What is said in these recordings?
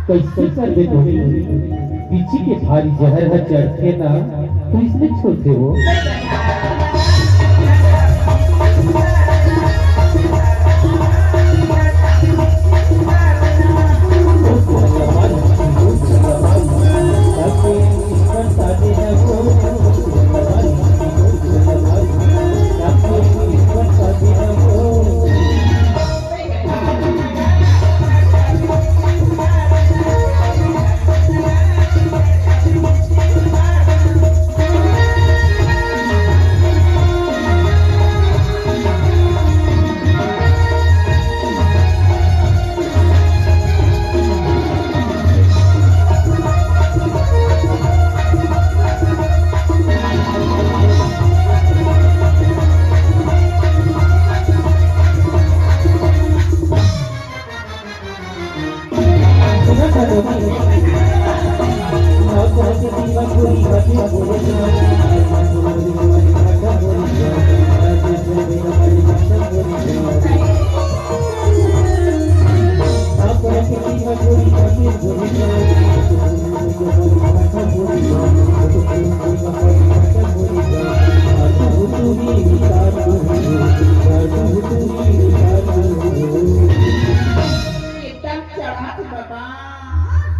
कैसे कर दे धोनी पीछे के भारी जहर है चढ़ते ना तो इसने छोड़ते हो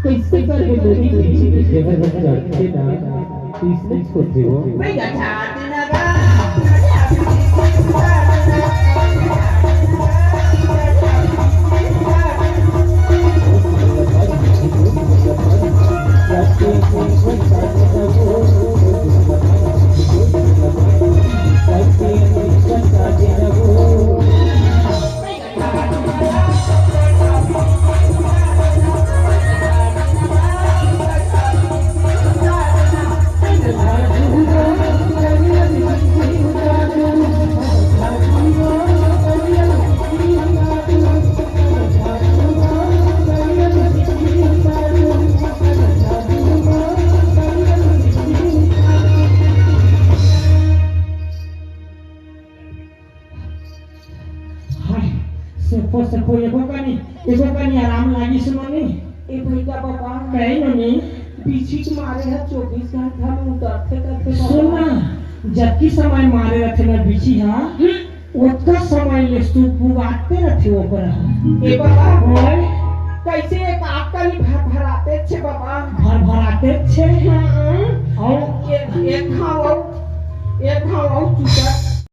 कैसे करके मेरी पीछे की जगह पर चढ़ते ना तो इसने छोड़ते हो Sepo एको कनी आराम लागी सुनोनी ए भैया बाबा कहीं ननी पीछे मारे है 24 घंटा में उतरते करते सुनना जबकि समय मारे रखे ना बिछी हाँ उतना समय ले तू पुगाते रखे ऊपर ए बाबा कैसे एक आपका ही भर भराते छे बाबा भर भराते छे और एक खाओ चुका